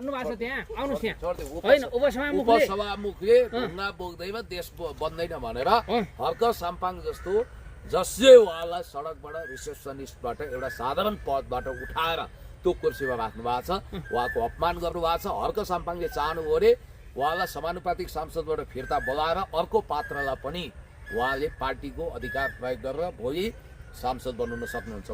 भन्नुभएको छ त्यहाँ आउनुहोस् यहाँ होइन उपसभामुखले ढुङ्गा बोक्दैमा देश बन्दैन भनेर हर्क साम्पाङ जस्तो जसले उहाँलाई सडकबाट रिसेप्सनिस्टबाट एउटा साधारण पदबाट उठाएर त्यो कुर्सीमा राख्नु भएको छ उहाँको अपमान गर्नुभएको छ हर्क साम्पाङले चाहनुभयो अरे उहाँलाई समानुपातिक सांसदबाट फिर्ता बोलाएर अर्को पात्रलाई पनि उहाँले पार्टीको अधिकार प्रयोग गरेर भोलि सांसद बन्नु सक्नुहुन्छ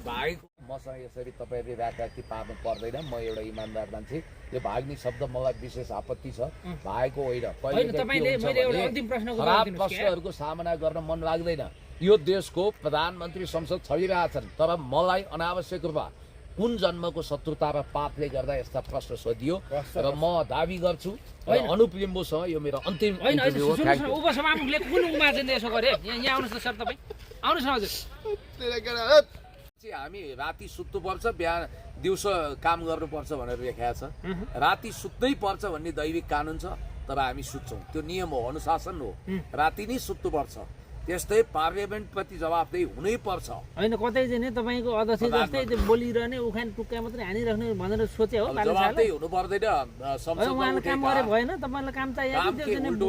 भाइको मसँग यसरी तपाईँले राजनीति पार्नु पर्दैन म एउटा इमान्दार मान्छे यो भाग्ने शब्द मलाई विशेष आपत्ति छ भाइको होइन खराब प्रश्नहरूको सामना गर्न मन लाग्दैन यो देशको प्रधानमन्त्री संसद छरिरहेछन् तर मलाई अनावश्यक रूपमा कुन जन्मको शत्रुता र पापले गर्दा यस्ता प्रश्न सोधियो र म दाबी गर्छु अनुप लिम्बूसँग यो मेरो अन्तिम उपसभामुखले कुन उमा चाहिँ यसो गरे यहाँ आउनुहोस् न सर तपाईँ आउनुहोस् न हजुर हामी राति सुत्नु पर्छ बिहान दिउँसो काम गर्नुपर्छ भनेर लेखेको छ राति सुत्नै पर्छ भन्ने दैविक कानुन छ तर हामी सुत्छौँ त्यो नियम हो अनुशासन हो राति नै सुत्नु पर्छ त्यस्तै पार्लियामेन्ट प्रति जवाफदेही हुनै पर्छ होइन कतै चाहिँ नि तपाईँको अध्यक्ष जस्तै बोलिरहने उखान टुक्का मात्रै हानिराख्ने भनेर सोचे हो जवाफदेही हुनु पर्दैन उहाँले काम गरे भएन तपाईँलाई काम चाहियो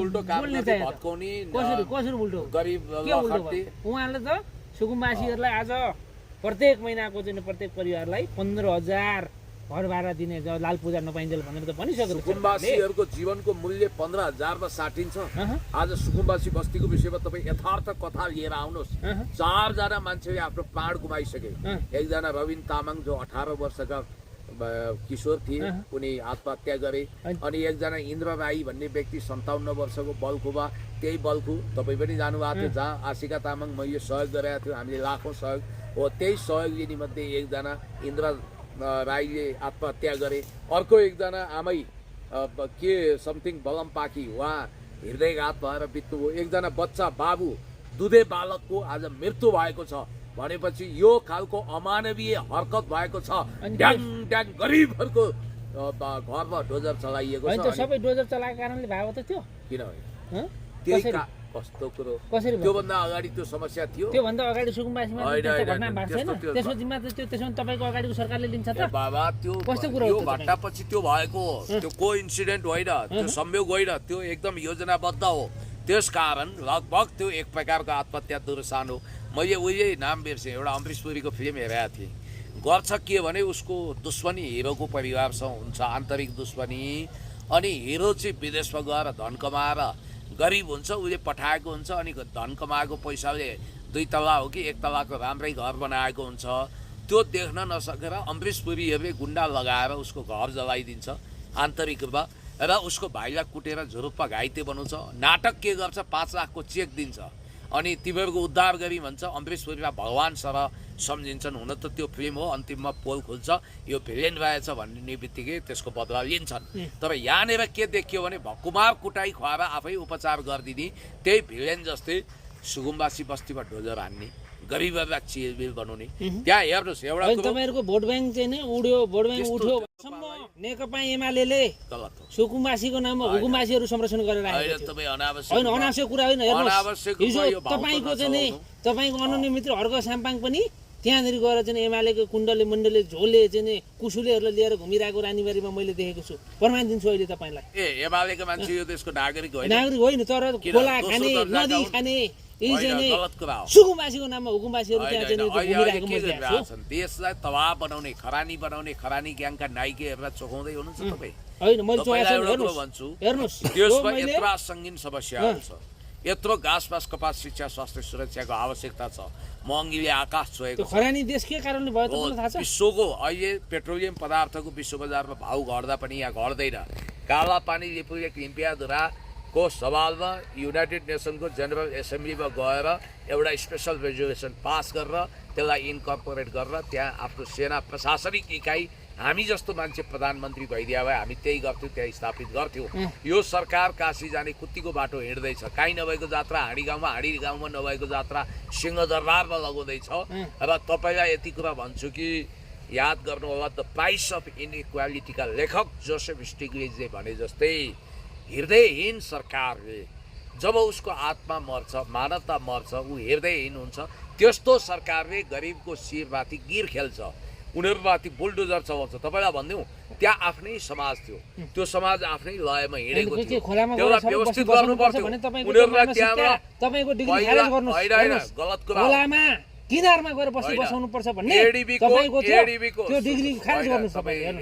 उल्टो काम भत्काउने कसरी उल्टो गरिब उहाँले त सुकुम्बासीहरूलाई आज प्रत्येक महिनाको चाहिँ प्रत्येक परिवारलाई 15,000 घर भाडा दिने लाल पूजा नपाइन्जेल भनेर त भनिसक्यो सुकुम्बासीहरूको जीवनको मूल्य 15,000 मा साटिन्छ आज सुकुम्बासी बस्तीको विषयमा तपाईँ यथार्थ कथा लिएर आउनुहोस् 4 जना मान्छेले आफ्नो प्राण गुमाइसके एकजना रविन तामाङ जो 18 वर्षका किशोर थिए उनी आत्महत्या गरे अनि एकजना इन्द्र राई भन्ने व्यक्ति 57 वर्षको बल्खुमा त्यही बल्खु तपाईँ पनि जानुभएको थियो जहाँ आशिका तामाङ मैले सहयोग गरेका थियो हामीले लाखौँ सहयोग हो त्यही सहयोग लिने मध्ये एकजना इन्द्र राईले आत्महत्या गरे अर्को एकजना आमै के समथिङ बलम पाकी उहाँ हृदयघात भएर बित्नुभयो एकजना बच्चा बाबु दुधे बालकको आज मृत्यु भएको छ भनेपछि यो खालको अमानवीय हरकत भएको छ ड्याङ ड्याङ गरिबहरूको घरमा डोजर चलाइएको छ सबै डोजर चलाएको कारणले भएको त थियो किनभने त्यही कस्तो कुरो त्योभन्दा अगाडि त्यो समस्या थियो त्योभन्दा अगाडि सुकुम्बासीमा घटना भएको छैन त्यसको जिम्मा त त्यो त्यसमा तपाईँको अगाडिको सरकारले लिन्छ त बाबा त्यो कस्तो कुरो यो घटनापछि त्यो भएको त्यो को इन्सिडेन्ट होइन त्यो संयोग होइन त्यो एकदम योजनाबद्ध हो त्यसकारण लगभग त्यो एक प्रकारको आत्महत्या दुर्सान हो मैले उहिले नाम बिर्सेँ एउटा अमरीश पुरीको फिल्म हेरेको थिएँ गर्छ के भने उसको दुश्मनी हिरोको परिवारसँग हुन्छ आन्तरिक दुश्मनी अनि हिरो चाहिँ विदेशमा गएर धन कमाएर गरिब हुन्छ उसले पठाएको हुन्छ अनि धन कमाएको पैसाले 2 तला हो कि 1 तलाको राम्रै घर बनाएको हुन्छ त्यो देख्न नसकेर अमरीश पुरीहरूले गुन्डा लगाएर उसको घर जलाइदिन्छ आन्तरिक रूपमा र उसको भाइलाई कुटेर झुरुप्पा घाइते बनाउँछ नाटक के गर्छ 5 लाखको चेक दिन्छ अनि तिमीहरूको उद्धार गरी भन्छ अमरीश पुरीलाई भगवान सर सम्झिन्छन् हुन त त्यो फिल्म हो अन्तिममा पोल खुल्छ यो भिलेन रहेछ भन्ने बित्तिकै त्यसको बदला लिन्छन् तर यहाँनिर के देखियो भने भकुमार कुटाई खुवाएर आफै उपचार गरिदिने त्यही भिलेन जस्तै सुकुम्बासी बस्तीमा डोजर हान्ने गरिबहरूलाई चिलबिल बनाउने त्यहाँ हेर्नुहोस् एउटा तपाईँहरूको भोट ब्याङ्क चाहिँ नि उड्यो भोट ब्याङ्क उठ्यो नेकपा एमाले सुकुम्बासीको नाममा हुकुम्बासीहरू संरक्षण गरेर होइन अनावश्यक कुरा होइन हेर्नुहोस् हिजो तपाईँको चाहिँ नि तपाईँको अनन्य मित्र हर्क साम्पाङ पनि त्यहाँनिर गएर चाहिँ एमालेको कुण्डले मण्डले झोले चाहिँ नि कुसुलेहरूलाई लिएर घुमिरहेको रानीबारीमा मैले देखेको छु प्रमाण दिन्छु अहिले तपाईँलाई एमालेको मान्छे यो देशको नागरिक होइन तर खोला खाने नदी खाने सुकुम्बासीको नाममा हुकुम्बासीहरू त्यहाँ चाहिँ घुमिरहेको मैले देखेको छु देशलाई तबाह बनाउने खरानी ग्याङका नाइकेहरूलाई चोखाउँदै हुनुहुन्छ तपाईँ होइन मैले चोखाएको भन्छु हेर्नुहोस् देशमा यत्रो सङ्गीन समस्याहरू छ यत्रो घाँसपास कपास शिक्षा स्वास्थ्य सुरक्षाको आवश्यकता छ महँगीले आकाश छोएको खरानी देश के कारणले भयो तपाईँलाई थाहा छ विश्वको अहिले पेट्रोलियम पदार्थको विश्व बजारमा भाउ घट्दा पनि यहाँ घट्दैन काला पानी लिपुलेक लिम्पियाधुराको सवालमा युनाइटेड नेसनको जेनरल एसेम्ब्लीमा गएर एउटा स्पेसल रेजोल्युसन पास गरेर त्यसलाई इन्कर्पोरेट गरेर त्यहाँ आफ्नो सेना प्रशासनिक इकाइ हामी जस्तो मान्छे प्रधानमन्त्री भइदिया भए हामी त्यही गर्थ्यौँ त्यहाँ स्थापित गर्थ्यौँ यो सरकार काशी जाने कुत्तीको बाटो हिँड्दैछ काहीँ नभएको जात्रा हाँडी गाउँमा नभएको जात्रा सिंहदरबारमा लगाउँदैछ र तपाईँलाई यति कुरा भन्छु कि याद गर्नु होला द प्राइस अफ इनइक्वालिटीका लेखक जोसेफ स्टिग्लिजले भने जस्तै हृदयहीन सरकारले जब उसको आत्मा मर्छ मानवता मर्छ ऊ हृदयहीन हुन्छ त्यस्तो सरकारले गरिबको शिरमाथि गिर खेल्छ उनीहरूमाथि बुलडोजर चलाउँछ। तपाईँलाई भनिदिउँ त्यहाँ आफ्नै समाज थियो, त्यो समाज आफ्नै लयमा हिँडेको थियो, त्यसलाई व्यवस्थित गर्नुपर्छ। उनीहरूलाई त्यहाँबाट गलत कुरा किनारमा गएर बसाउनु पर्छ भन्ने तपाईको त्यो डिग्री खारेज गर्नु होइन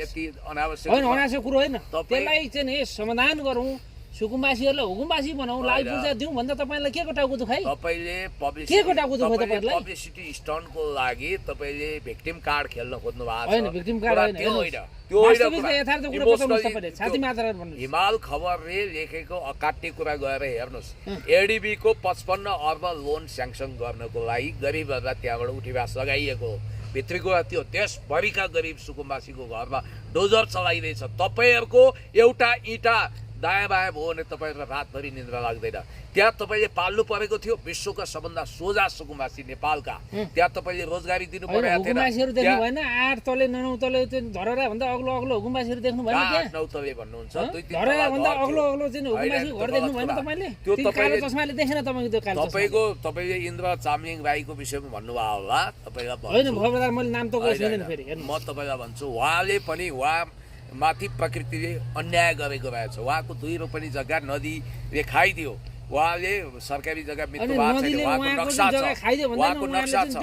अनावश्यक कुरो होइन। त्यसलाई चाहिँ नि समाधान गरौँ, सुकुम्बासीहरूलाई हुकुमबासी बनाऊ, लाल पूजा दिउँ भन्दा तपाईँलाई के को टाउको दुखाइ? तपाईँले के को टाउको दुखाइ तपाईँलाई? पब्लिसिटी स्टन्टको लागि तपाईँले भिक्टिम कार्ड खेल्न खोज्नु भएको छ। होइन भिक्टिम कार्ड होइन, त्यो वास्तविक यथार्थ कुरा बताउनुस् तपाईले, छाती मात्र भन्नुस्। हिमाल खबरले लेखेको अकाट्य कुरा गएर हेर्नुस्। एडिबी को 55 अर्ब लोन स्याङ्सन गर्नको लागि गरिबहरूलाई त्यहाँबाट उठिवास लगाइएको भित्री कुरा त्यो देशभरिका गरिब सुकुम्बासीको घरमा डोजर चलाइरहेछ। तपाईँहरूको एउटा इँटा दायाँ बायाँ भयो भने तपाईँहरूलाई रातभरि निद्रा लाग्दैन। त्यहाँ तपाईँले पाल्नु परेको थियो विश्वका सबभन्दा सोझा सुकुम्बासी नेपालका, त्यहाँ तपाईँले रोजगारी दिनु परेको थिएन। हुकुमबासीहरू देख्नु भएन? 8 तले 9 तले त्यो धरहरा भन्दा अग्लो अग्लो हुकुमबासीहरू देख्नु भएन? 8-9 तले भन्नुहुन्छ, धरहरा भन्दा अग्लो अग्लो चाहिँ हुकुमबासीको घर देख्नु भएन तपाईँले? त्यो कालो चस्माले देखेन तपाईँको त्यो कालो चस्मा? तपाईँले इन्द्र चामलिङ राईको विषयमा भन्नुभयो होला। तपाईँलाई होइन भोबदार मैले नाम त गर्दिनँ फेरि। म तपाईँलाई भन्छु उहाँले पनि माथि प्रकृतिले अन्याय गरेको रहेछ। उहाँको 2 रोपनी जग्गा नदीले खाइदियो, उहाँले सरकारी जग्गा मिल्नु भएको छैन, उहाँको नक्सा छ, उहाँको नक्सा छ।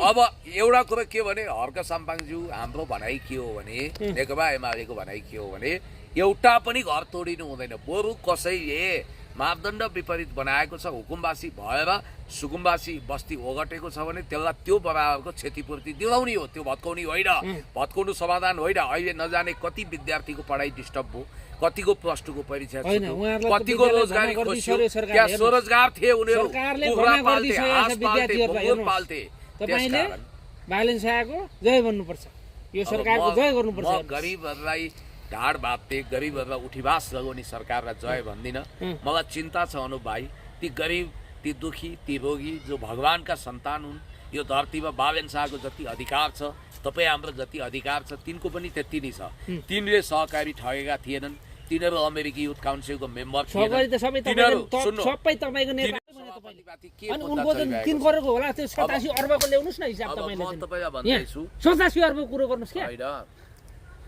अब एउटा कुरो के भने हर्क साम्पाङज्यू हाम्रो भनाइ के हो भने, नेकपा एमालेको भनाइ के हो भने एउटा पनि घर तोडिनु हुँदैन। बरु कसैले मापदण्ड विपरीत बनाएको छ, हुकुमबासी भएर सुकुम्बासी बस्ती ओगटेको छ भने त्यसलाई त्यो बराबरको क्षतिपूर्ति दिलाउने हो, त्यो भत्काउने होइन, भत्काउनु समाधान होइन। अहिले नजाने कति विद्यार्थीको पढाइ डिस्टर्ब भयो, कतिको +2 को परीक्षा छुट्यो, कतिको रोजगारी खोज्यो, त्यहाँ स्वरोजगार थिए, उनीहरू कुखुरा पाल्थे, हाँस पाल्थे, कुकुर पाल्थे। तपाईले भाइलेन्स आएको जय भन्नुपर्छ, यो सरकारको जय गर्नुपर्छ। म गरिबहरूलाई ढाड भाप्थे, गरिबहरूलाई उठिवास लगाउने सरकारलाई जय भन्दिनँ। मलाई चिन्ता छ अनुप भाइ, ती गरिब, ती दुखी, ती रोगी जो भगवानका सन्तान हुन्, यो धरतीमा बाबेन शाहको जति अधिकार छ, तपाईँ हाम्रो जति अधिकार छ, तिनको पनि त्यति नै छ। तिनले सहकारी ठगेका थिएनन्, तिनीहरू अमेरिकी युथ काउन्सिलको मेम्बर थिए। सबै तपाईँको नेपाली अनि उनको 3 करोडको होला, त्यो 87 अर्बको ल्याउनुस् न हिसाब तपाईँले। म तपाईँलाई भन्दैछु 87 अर्बको कुरो गर्नुस् क्या?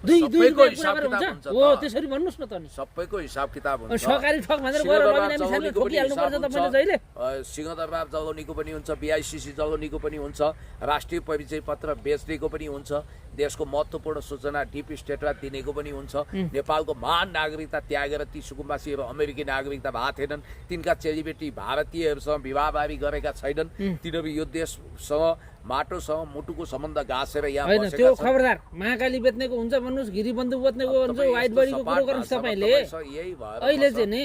सबैको हिसाब किताब हुन्छ हो, त्यसरी भन्नुस् न त। नि सबैको हिसाब किताब हुन्छ। सरकारी ठग भनेर गएर रविनामी ठोकिहाल्नु पर्छ तपाईले जहिले। सिंहदरबार जलाउनेको पनि हुन्छ, BICC जलाउनेको पनि हुन्छ, राष्ट्रिय परिचय पत्र बेच्नेको पनि हुन्छ, देशको महत्त्वपूर्ण सूचना डीप स्टेटलाई दिनेको पनि हुन्छ। नेपालको महान नागरिकता त्यागेर ती सुकुम्बासीहरू अमेरिकी नागरिकता भएको थिएनन्, तिनका चेलीबेटी भारतीयहरूसँग विवाहबारी गरेका छैनन्, तिनीहरू यो देशसँग माटोसँग मुटुको सम्बन्ध गाँसेर यहाँ होइन। त्यो खबरदार महाकाली बेच्नेको हुन्छ भन्नुस्, गिरी बन्दुक बेच्नेको हुन्छ, व्हाइट बडीको कुरो गर्नुस् तपाईले। यही भएर अहिले चाहिँ नि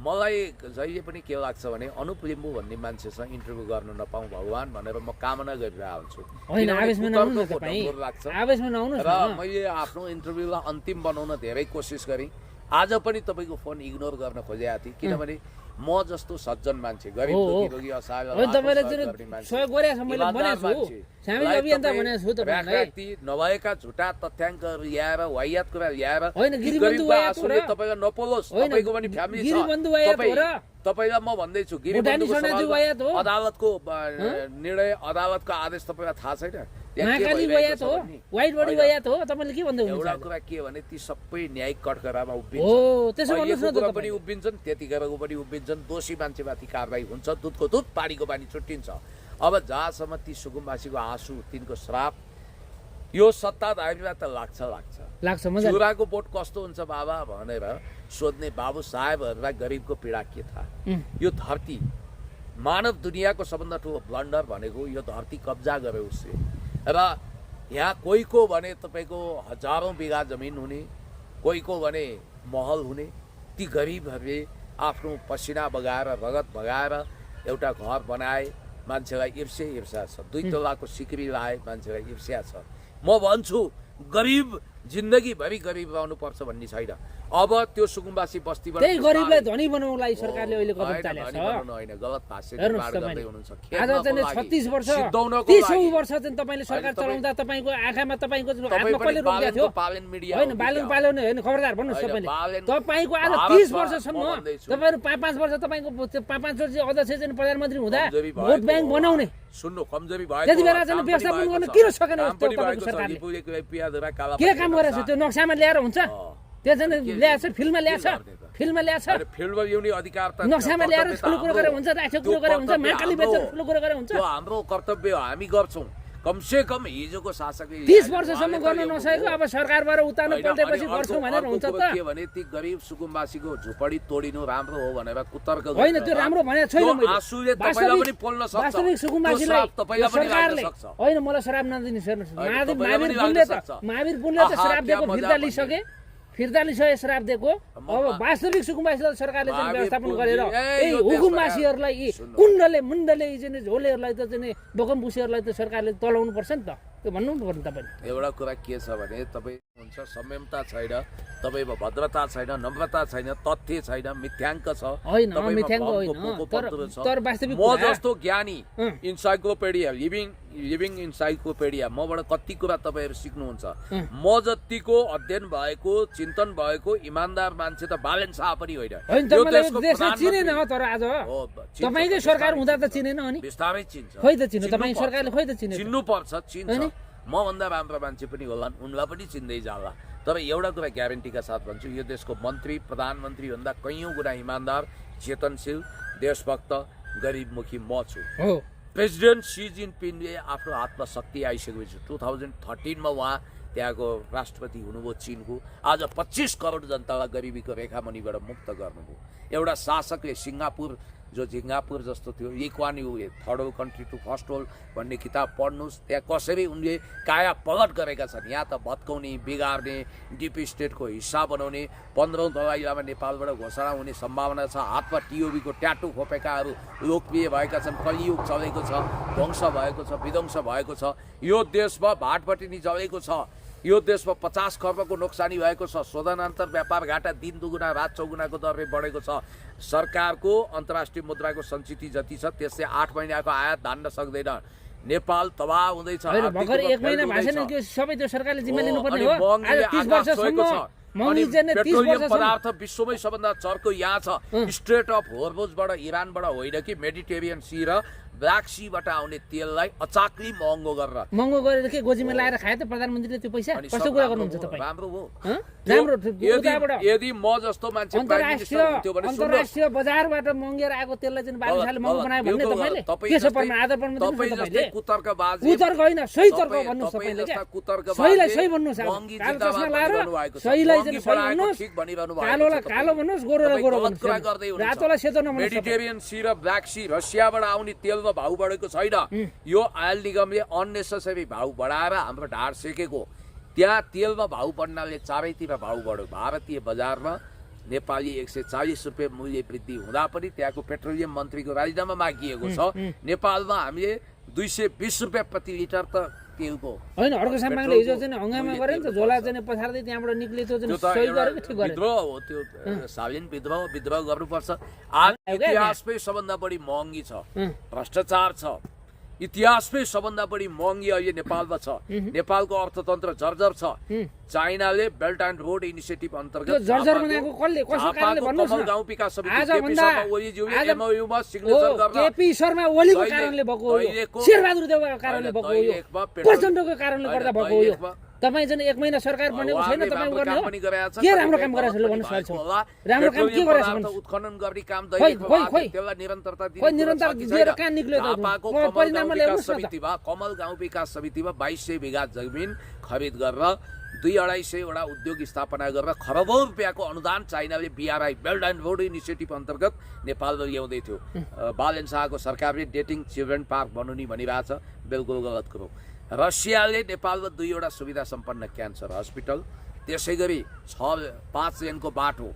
मलाई जहिले पनि के लाग्छ भने अनुप लिम्बू भन्ने मान्छेसँग इन्टरभ्यू गर्न नपाऊँ भगवान भनेर म कामना गरिरहेको हुन्छु। होइन आवेशमा नहुनु न तपाई, आवेशमा नहुनुस् र मैले आफ्नो इन्टरभ्यूलाई अन्तिम बनाउन धेरै कोसिस गरेँ। आज पनि तपाईँको फोन इग्नोर गर्न खोजेको थिएँ, किनभने म जस्तो सज्जन मान्छे, गरिब दुखी रोगी असहाय नभएका झुटा तथ्याङ्कहरू ल्याएर वाहियात कुरा ल्याएर तपाईँलाई नपोलोस्, तपाईँको पनि फ्यामिली छ। तपाईँलाई म भन्दैछु अदालतको निर्णय, अदालतको आदेश तपाईँलाई थाहा छैन? एउटा कुरा के भने ती सबै न्यायिक कठघरामा उभिन्छन्, पनि उभिन्छन्, त्यतिखेरको पनि उभिन्छन्। दोषी मान्छेमाथि कारबाही हुन्छ, दुधको दुध पानीको पानी छुट्टिन्छ। अब जहाँसम्म ती सुकुम्बासीको आँसु, तिनको श्राप, यो सत्ताधारीलाई त लाग्छ। चुराको बोट कस्तो हुन्छ बाबा भनेर सोध्ने बाबु साहेबहरूलाई गरिबको पीडा के थाहा? यो धरती मानव दुनियाँको सबभन्दा ठुलो ब्लन्डर भनेको यो धरती कब्जा गरे उसले। र यहाँ कोहीको भने तपाईँको हजारौँ बिघा जमिन हुने, कोहीको भने महल हुने, ती गरिबहरूले आफ्नो पसिना बगाएर रगत बगाएर एउटा घर बनाए, मान्छेलाई ईर्ष्या छ। 2 तलाको सिक्री लाए, मान्छेलाई ईर्ष्या छ। म भन्छु गरिब जिन्दगीभरि गरिब रहनुपर्छ भन्ने छैन। अब त्यो सुकुम्बासी बस्तीबाट त्यही गरिबलाई धनी बनाउनलाई सरकारले अहिले कदम चालेको छ होइन गलत भाष्य हेर्नुहोस् निर्माण तपाईले गर्दै हुनुहुन्छ आज चाहिँ 36 वर्ष सिद्धाउनको 30 वर्ष चाहिँ तपाईले सरकार चलाउँदा तपाईको आँखामा तपाईको हातमा कसले रोकिएको थियो पालन मिडिया होइन बालन पालन होइन खबरदार भन्नुहोस् तपाईँले तपाईँको आज 30 वर्षसम्म तपाईँहरू 5-5 वर्ष तपाईँको 5-5 वर्ष अध्यक्ष चाहिँ प्रधानमन्त्री हुँदा भोट ब्याङ्क बनाउने सुन्नु कमजोरी भयो त्यति बेला चाहिँ व्यवस्थापन गर्न किन सकेन तपाईँको सरकारले के काम गरेछ त्यो नक्सामा ल्याएर हुन्छ त्यो चाहिँ ल्याएछ फिल्डमा ल्याएछ फिल्डमा ल्याउने अधिकार त नक्सामा ल्याएर ठुलो कुरो गरेर हुन्छ राखेको कुरो गरेर हुन्छ महाकाली बेचेर ठुलो कुरो गरेर हुन्छ त्यो हाम्रो कर्तव्य हो हामी गर्छौँ कमसे कम हिजोको शासकले 30 वर्षसम्म गर्न नसकेको अब सरकारबाट उतार्नु पल्टेपछि गर्छौँ भनेर हुन्छ त के भने ती गरिब सुकुम्बासीको झुपडी तोडिनु राम्रो हो भनेर कुतर्क होइन त्यो राम्रो भने छैन मैले आँसुले तपाईलाई पनि पोल्न सक्छ वास्तविक सुकुम्बासीलाई सरकारले होइन मलाई श्राप नदिनु हेर्नुहोस् महावीर पुनले त श्राप दिएको फिर्ता लिसके श्राप दिएको अब वास्तविक सुकुम्बासीलाई सरकारले चाहिँ व्यवस्थापन गरेर यही हुकुमवासीहरूलाई यी कुण्डले मुण्डले चाहिँ झोलेहरूलाई त चाहिँ बकमबुसीहरूलाई त सरकारले तलाउनु पर्छ नि त त्यो भन्नु पर्ने तपाईँले एउटा कुरा के छ भने तपाईँ हुन्छ संयमता छैन तपाईँमा भद्रता छैन नम्रता छैन तथ्य छैन मिथ्याङ्क छ होइन मिथ्याङ्क होइन तर वास्तविक म जस्तो ज्ञानी इन्साइक्लोपेडिया लिभिङ इन्साइक्लोपेडिया मबाट कति कुरा तपाईँहरू सिक्नुहुन्छ म जतिको अध्ययन भएको चिन्तन भएको इमान्दार मान्छे त बालेन शाह पनि होइन चिनेन तर आज तपाईँकै सरकार हुँदा त चिनेन अनि बिस्तारै चिन्छ खोइ त चिन्नु तपाईँ सरकारले खोइ त चिन्नु पर्छ चिन्छ म भन्दा राम्रो मान्छे पनि होलान् उनलाई पनि चिन्दै जाला तर एउटा कुरा ग्यारेन्टीका साथ भन्छु यो देशको मन्त्री प्रधानमन्त्री भन्दा कैयौँ गुणा इमान्दार चेतनशील देशभक्त गरिबमुखी म छु प्रेसिडेन्ट सी जिनपिङले आफ्नो हातमा शक्ति आइसकेपछि 2013 उहाँ त्यहाँको राष्ट्रपति हुनुभयो चीनको आज 25 करोड जनतालाई गरिबीको रेखामुनिबाट मुक्त गर्नुभयो एउटा शासकले सिङ्गापुर जस्तो थियो इक्वानी third world country to first world भन्ने किताब पढ्नुहोस् त्यहाँ कसरी उनले काया पलट गरेका छन् यहाँ त भत्काउने बिगार्ने डिप स्टेटको हिस्सा बनाउने 15औं दलाइलामा नेपालबाट घोषणा हुने सम्भावना छ हातमा टिओबीको ट्याटु खोपेकाहरू लोकप्रिय भएका छन् कलियुग चलेको छ ध्वंस भएको छ विध्वंस भएको छ यो देशमा भाटपटिनी चलेको छ यो देशमा 50 खर्बको नोक्सानी भएको छ शोधनान्तर व्यापार घाटा दिन दुगुना रात चौगुनाको दरले बढेको छ सरकारको अन्तर्राष्ट्रिय मुद्राको सञ्चिति जति छ त्यसले 8 महिनाको आयात धान्न सक्दैन नेपाल तबाह हुँदैछ भर्खर 1 महिना भाषण त्यो सबै त्यो सरकारले जिम्मा लिनुपर्ने हो आज 30 वर्षसम्म पेट्रोलियम पदार्थ विश्वमै सबभन्दा चर्को यहाँ छ स्ट्रेट अफ होर्मुजबाट इरानबाट होइन कि मेडिटेरियन सी र ब्ल्याक सीबाट आउने तेललाई अचाकली महँगो गरेर के गोजीमा लाएर खाए त प्रधानमन्त्रीले त्यो पैसा कस्तो कुरा गर्नुहुन्छ तपाईँ राम्रो हो राम्रो यदि म जस्तो मान्छे अन्तर्राष्ट्रिय बजारबाट महँगेर आएको तेललाई चाहिँ बाबुसाले महँगो बनायो भन्ने तपाईले के छ परमा आधार परमा तपाईले कुतर्कबाजी कुतर्क होइन सही तर्क भन्नुस् तपाईले के सहीलाई सही भन्नुस् कालो चस्मा लाएर सहीलाई चाहिँ सही भन्नुस् कालोलाई कालो भन्नुस् गोरोलाई गोरो भन्नुस् रातोलाई सेतो नभन्नुस् मेडिटेरियन सी र ब्ल्याक सी रसियाबाट आउने तेल भाउ बढेको छैन यो आयल निगमले अननेसेसरी भाउ बढाएर हाम्रो ढाड सेकेको त्यहाँ तेलमा भाउ बढ्नाले चारैतिर भाउ बढ्यो भारतीय बजारमा नेपाली 140 रुपियाँ मूल्य वृद्धि हुँदा पनि त्यहाँको पेट्रोलियम मन्त्रीको राजीनामा मागिएको छ नेपालमा हामीले 220 रुपियाँ प्रति लिटर त तेलको होइन अर्को सामानले हिजो चाहिँ हंगामा गरे नि त झोला चाहिँ पछार्दै त्यहाँबाट निक्ले त्यो चाहिँ सही गरेको ठीक गरे विद्रोह हो त्यो सालिन विद्रोह गर्नुपर्छ आज इतिहासमै सबभन्दा बढी महँगी छ भ्रष्टाचार छ इतिहासमै सबभन्दा बढी महँगी अहिले नेपालमा छ नेपालको अर्थतन्त्र जर्जर छ चाइनाले बेल्ट एन्ड रोड इनिसिएटिभ अन्तर्गत जर्जर बनाएको कसले कसो कारणले भन्नुस् न गाउँ विकास समिति केपी शर्मा ओलीज्यूले एमओयूमा सिग्नेचर गर्न केपी शर्मा ओलीको कारणले भएको हो शेरबहादुर देउवाको कारणले भएको हो यो प्रचण्डको कारणले गर्दा भएको हो यो तपाईँ चाहिँ 1 महिना सरकार बनेको छैन तपाईँ गर्ने हो के राम्रो काम गरेछ ल भन्नुस् राम्रो काम के गरेछ भन्नुस् उत्खनन गर्ने काम त्यसलाई निरन्तरता निरन्तर दिएर कहाँ निक्ल्यो त परिणाममा ल्याउनुस् न समितिमा कमल गाउँ विकास समितिमा 2200 बिघा जमिन खरिद गरेर 200-250 वटा उद्योग स्थापना गरेर खरबौं रुपियाँको अनुदान चाइनाले BRI belt and road initiative अन्तर्गत नेपालमा ल्याउँदै थियो बालेन शाहको सरकारले डेटिङ चिल्ड्रेन पार्क बनाउने भनिरहेछ बिल्कुल गलत कुरो रसियाले नेपालमा 2 वटा सुविधा सम्पन्न क्यान्सर हस्पिटल त्यसैगरी 5 लेनको बाटो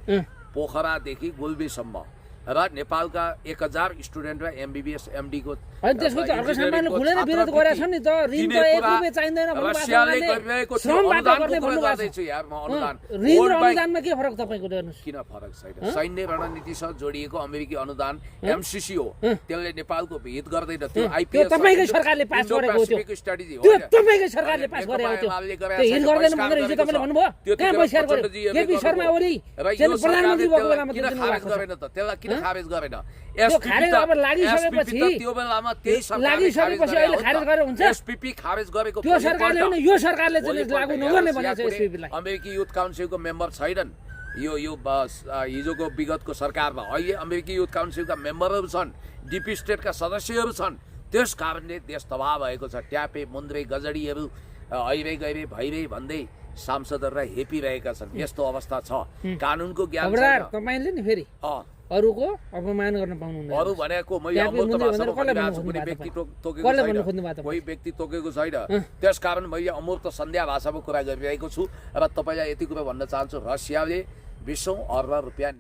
पोखरादेखि गुल्मीसम्म र नेपालका 1000 स्टुडेन्ट र MBBS MD को होइन त्यसको चाहिँ अर्को सामान्य खुलेर विरोध गरेका छन् नि त ऋण त 1 रुपैयाँ चाहिँदैन रसियाले गरिरहेको थियो अनुदानको कुरा गर्दैछु यार म अनुदान ऋण र अनुदानमा के फरक तपाईको हेर्नुस् किन फरक छैन सैन्य रणनीतिसँग जोडिएको अमेरिकी अनुदान MCC हो त्यसले नेपालको हित गर्दैन त्यो आइपीएस तपाईकै सरकारले पास गरेको त्यो स्ट्र्याटेजी हो त्यो तपाईकै सरकारले पास गरेको त्यो हित गर्दैन भनेर हिजो तपाईले भन्नुभयो कहाँ बहिष्कार गर्यो केपी शर्मा ओली चाहिँ प्रधानमन्त्री भएको बेलामा किन खारेज गरेन त त्यसलाई किन खारेज गरेन त्यो खारेज अब लागिसकेपछि त्यो बेलामा त्यही सरकारले लागिसकेपछि अहिले खारेज गरेर हुन्छ एसपीपी खारेज गरेको त्यो सरकारले होइन यो सरकारले चाहिँ लागू नगर्ने भनेको छ एसपीपीलाई अमेरिकी युथ काउन्सिलको मेम्बर छैनन् यो हिजोको विगतको सरकारमा अहिले अमेरिकी युथ काउन्सिलका मेम्बरहरू छन् डिपी स्टेटका सदस्यहरू छन् त्यस कारणले देश तबाह भएको छ ट्यापे मुन्द्रे गजडीहरू अहिले गइरे भइरे भन्दै सांसदहरूलाई हेपिरहेका छन् यस्तो अवस्था छ कानुनको ज्ञान छैन तपाईले नि फेरि अरूको अपमान गर्न पाउनुहुन्न अरू भनेको मैले अमूर्त भाषामा भनिरहेको छु कुनै व्यक्ति तोकेको छैन कोही व्यक्ति तोकेको छैन त्यसकारण मैले अमूर्त सन्ध्या भाषामा कुरा गरिरहेको छु र तपाईलाई यति कुरा भन्न चाहन्छु रसियाले 20 अर्ब रुपैयाँ